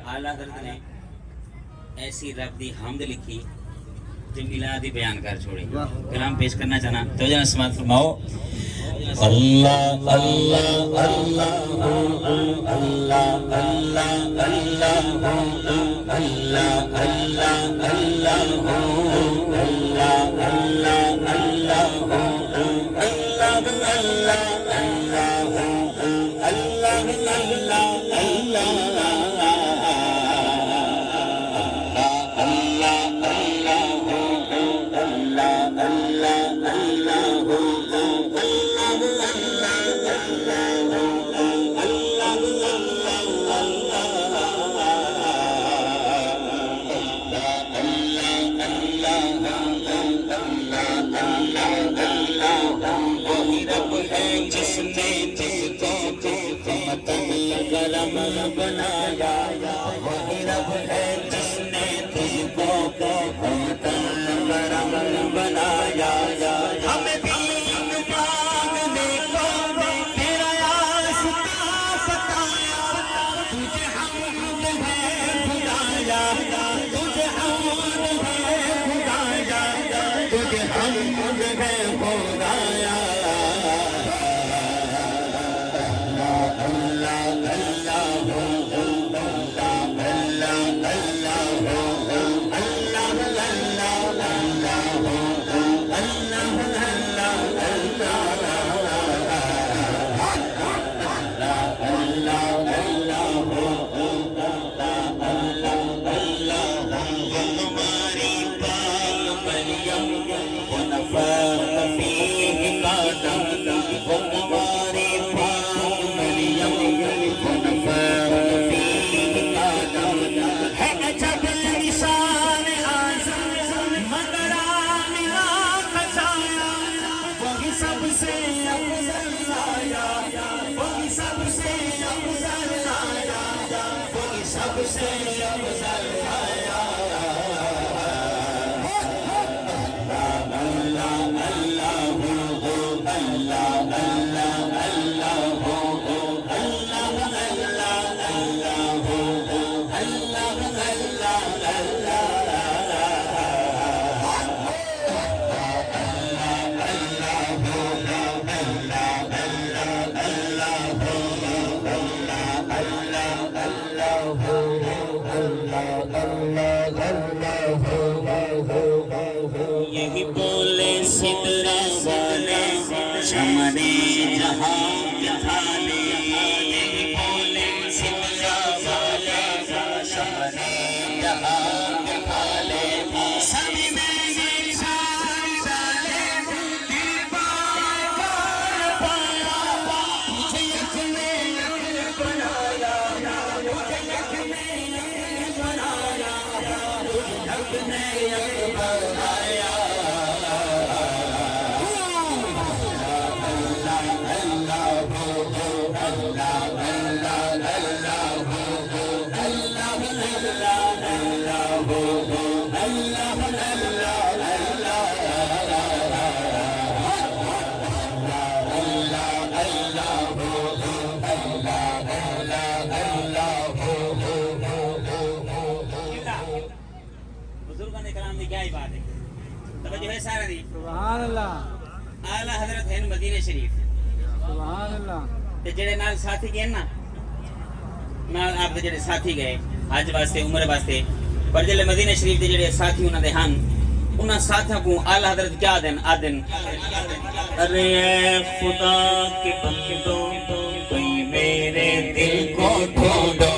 اعلی حضرت نے ایسی رب دی حمد لکھی جو میلاد بیان کر چھوڑی. کلام پیش کرنا چاہنا تو جناب سماعت فرماؤ. اللہ اللہ اللہ اللہ اللہ اللہ اللہ اللہ بنایا وہی رب ہے جس نے تجھ کو کرم بنایا. ہمیں دین مانگنے کو تیرا راستہ بتایا. تجھے حمد ہے خدایا تجھے حمد ہے خدایا تجھے حمد ہے خدایا. یہی بولے سدرا والے شمنے جہاں بٹھانے. یہی بولے سدرا والے شمنے جہاں بٹھانے. سب میں یہ شان ڈالے دیوار پایا تجھے یک میں یک بنایا تجھے یک میں یک بنایا تجھے یک میں یک بنایا. بزرگوں نے کلام دی کیا ہی بات ہے. توجہ ہے سارا دی. سبحان اللہ. اعلیٰ حضرت ہیں مدینہ شریف. سبحان اللہ. تے جڑے نال ساتھی گئے نا نال آپ دے جڑے ساتھی گئے حج واسطے عمرے واسطے پر جڑے مدینہ شریف دے جڑے ساتھی انہاں دے ہن انہاں ساتھیاں کو اعلیٰ حضرت کیا دین آدن ارے اے خدا کے بندوں کوئی میرے دل کو ڈھونڈو.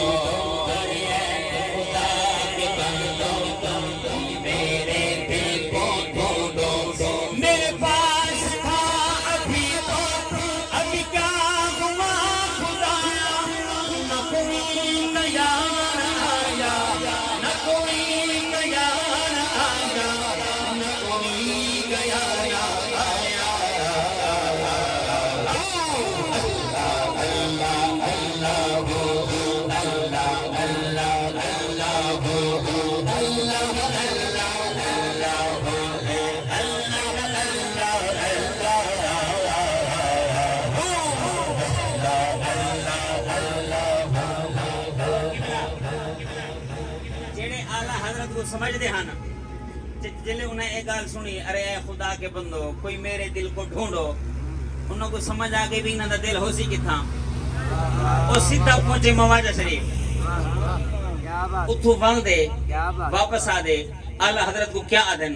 کو سمجھتے ہیں نا جلے انہیں ایک گال سنی ارے اے خدا کے بندو کوئی میرے دل کو ڈھونڈو انہوں کو سمجھ آ گئی بھی انہوں دا دل ہو سی کتھا وہ سیدھا پہنچے مواجہ شریف اتھو ول دے واپس آ دے اعلی حضرت کو کیا آدن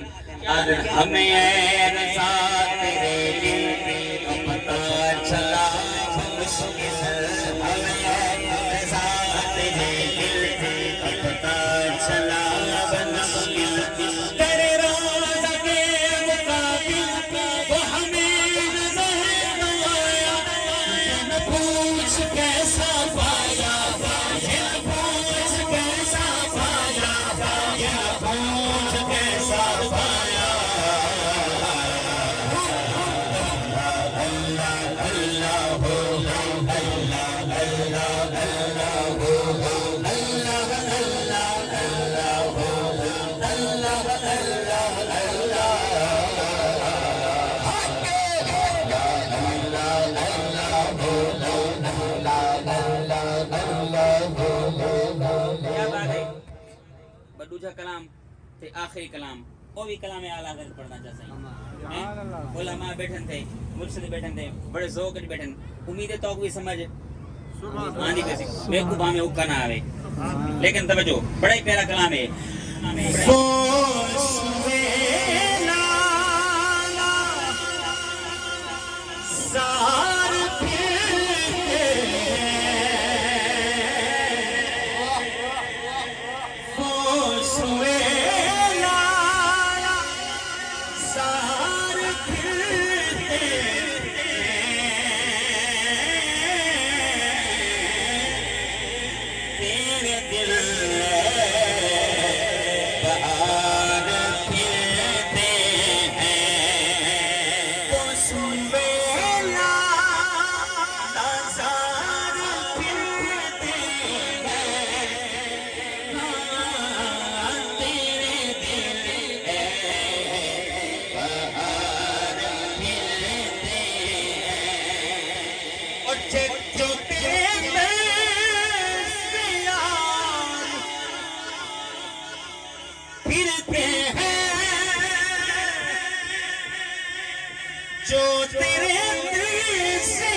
ہمیں اے رضا تیرے دل کا پتہ چلا مشکل ہمیں اے رضا تیرے دل کا پتہ چلا مشکل تیرے روزہ کے مقابل وہ ہمیں نظر آیا نہ پوچھ کیسا پایا پوچھ کیسا پایا پوچھ کیسا پایا دوسرا کلام تے آخری کلام وہ بھی کلام اعلیٰ حضرت پڑھنا چاہتے ہیں علماء بیٹھن تھے مرشد بیٹھن تھے بڑے ذوق بیٹھن امید تو بھی سمجھ آندھی کسی میں کو بھامے اوکا نہ آوے لیکن توجہ بڑا ہی پیارا کلام ہے جو تیرے دل سے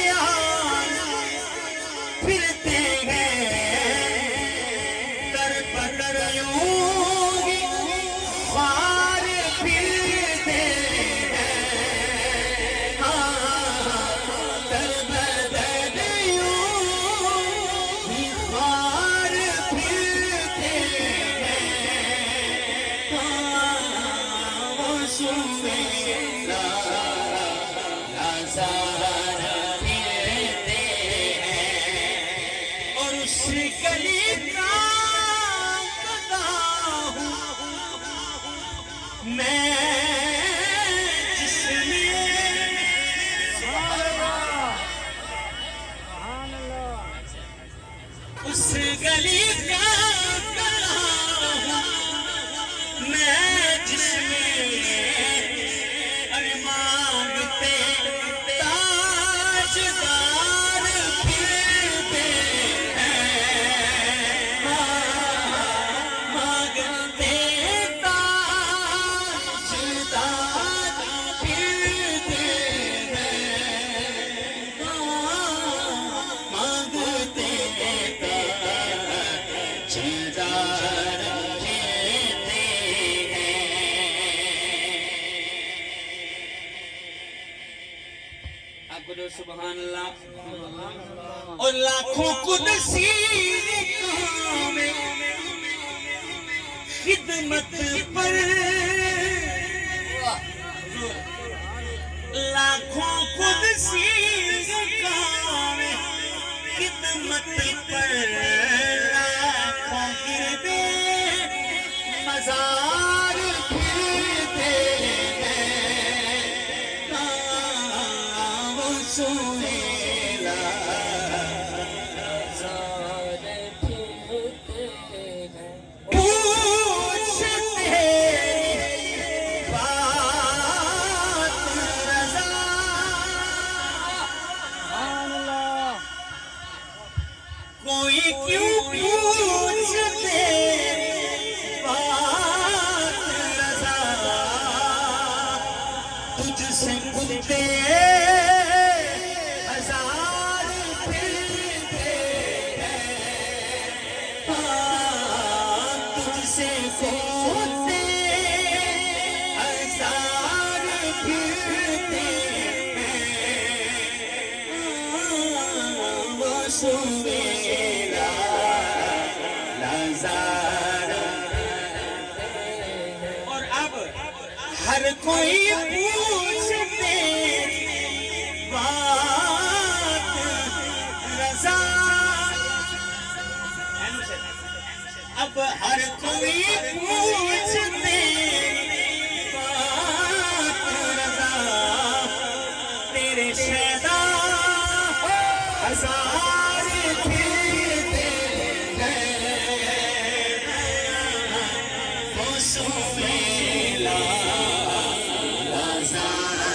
پھرتے ہیں در بدر یوں ہی خوار پھرتے ہیں در بدر یوں ہی خوار پھرتے ہیں وہ سنے اور اس گلی کا پتا ہوں میں جس میں اس گلی کا پتا ہوں میں جس میں مانگتے تاجدار پھرتے ہیں مانگتے تاجدار پھرتے ہیں مانگتے تاجدار سبحان اللہ اور لاکھوں قدسی میں خدمت پر لاکھوں قدسی میں خدمت پر لاکھوں گردے مزار پھرتے سنیلا پوچھتے بات رضا کوئی کیوں پوچھتے بات خوشویلا لازارا اور اب ہر کوئی پوچھتے بات رضا اب ہر کوئی پوچھتے بات رضا تیرے شیدا ہزار پھرتے گئے خوشویلا لازارا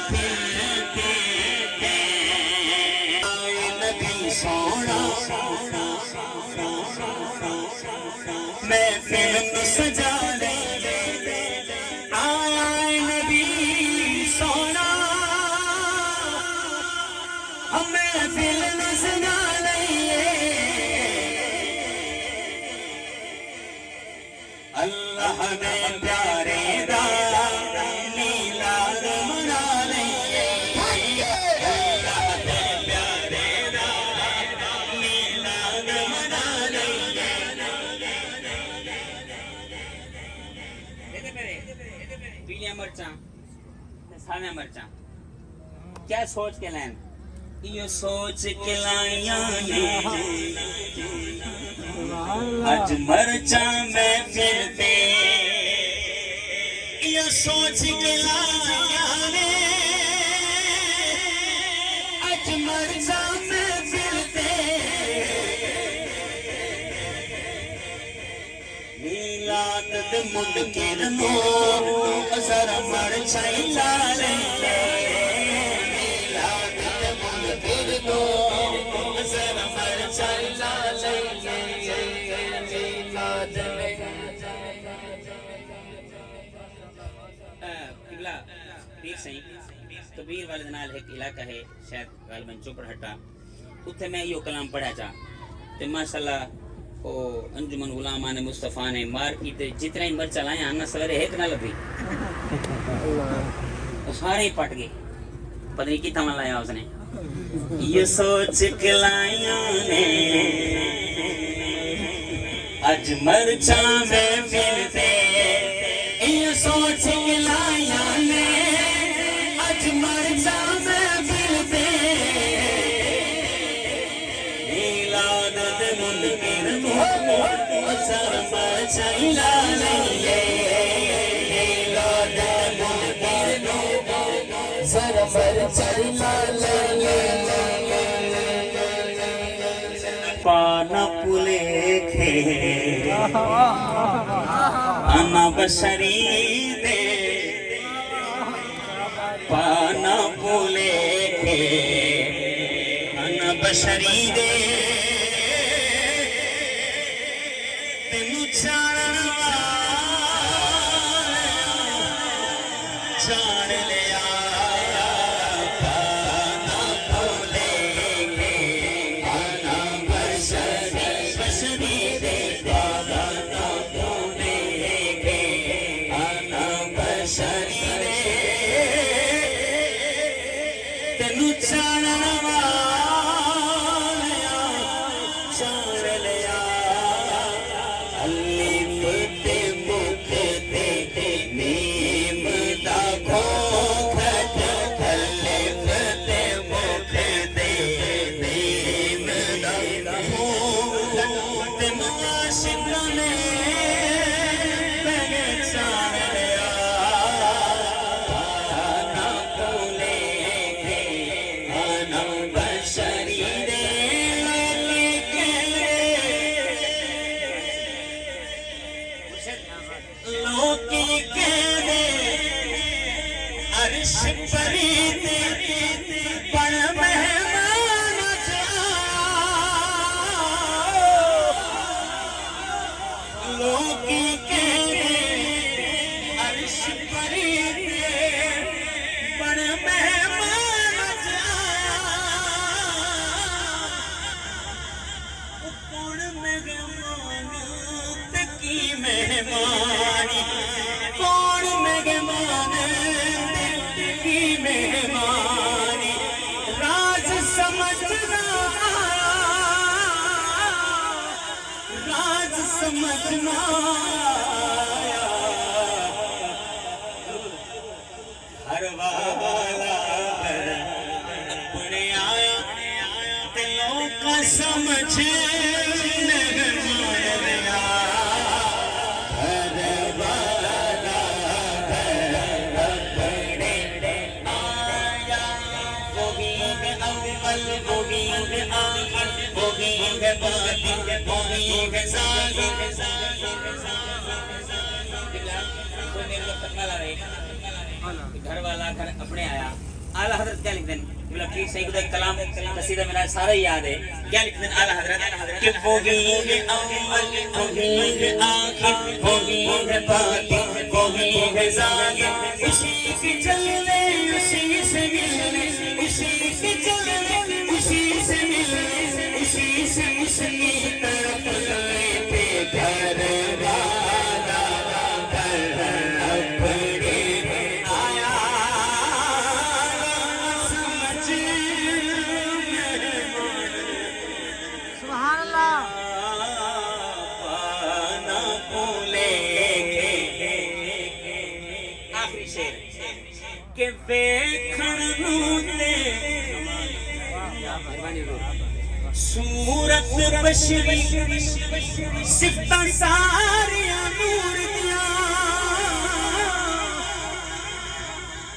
پھرتے گئے آئے نبی سونا میں فلم سجا لے آیا نبی سونا ہمیں فلم سجا لئیے اللہ نے پیارے دا میلاد منا لئیے اللہ نے پیارے دا میلاد منا لئیے پیلیاں مرچاں سامیاں مرچاں کیا سوچ کے لائن یہ سوچ کے لائیاں نے اج مرچاں میں پھرتے یہ سوچ کے لائیاں نے اج مرچاں میں پھرتے میلاد دے منکر نو ذرا مرچائی لا لے میلاد دے منکر نو ذرا مرچائی لا لے میلاد قبلہ پیر سہی کبیر والے نال ایک علاقہ ہے شاید غالباً چوپڑہٹا اتھے میں یہ کلام پڑھا چاہ تے ماشاءاللہ او انجمن غلامان مصطفیٰ نے مار کی تے جتنے ہی مرچہ لائیں آنا سویرے ایک نہ لبھی سارے ہی پٹ گئے پتہ نہیں کتنا من لایا اس نے یہ سوچ کے لائیاں نے اج مرچہ میں پھرتے یہ سوچ کے لائیاں نے اج مرچہ میں پھرتے میلاد دے منکر نو ذرا مرچائی لا لئیے میلاد دے منکر نو ذرا مرچائی لا لئیے پانا پلے کھے انا بشری دے پانا پلے کھے انا بشری دے تینو چانن چان لیا پانا پلے کھے انا بشری دے پانا پلے کھے انا بشری دے تینو چانن چان لیا الف تے مکھ تے میم دا کھوکھٹ الف تے مکھ تے میم دا کھوکھٹ تے معاشقاں نے پہچان لیا پانا پلے کھے انا بشری دے لوکی کہنے عرش پرید پر مہمان جاؤ لوکی کہنے عرش پرید پر مہمان جاؤ کون مہمان تکی مہمانی کون مہمان کی مہمانی راز سمجھنا سمجھنا آیا ہر والا اپنے آیا دلوں کا سمجھنے آیا ہر والا اپنے آیا وہی ہے اول وہی ہے آخر وہی ہے باطن وہی ہے ظاہر کوئی میرے کو پتہ لا رہے گھر والا گھر اپنے آیا اعلیٰ حضرت کیا لکھ دیں بولا ٹھیک صحیح خدا کلام قصیدہ میرا سارا یاد ہے کیا لکھ دیں اعلیٰ حضرت کہ وہی ہے اول وہی ہے آخر وہی ہے باطن وہی ہے ظاہر اسی کی چلنے اسی سے ملنے اسی کی چلنے اسی سے ملنے اسی سے اس کی طرف لیتے گھر والا گھر اپنے آیا سمجھ سبحان اللہ پانا بھولے آخری شعر کہ ویکھن نوں تے صورت بشری صفتاں ساریاں نور دیاں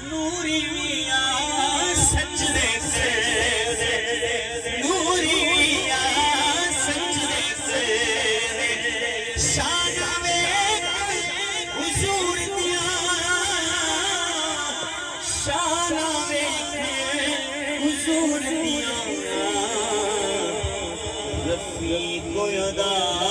نوری میاں سجدے سے نوری میاں سجدے سے شان ویکھ حضور دیاں شان ویکھ حضور دیاں رفیق یدا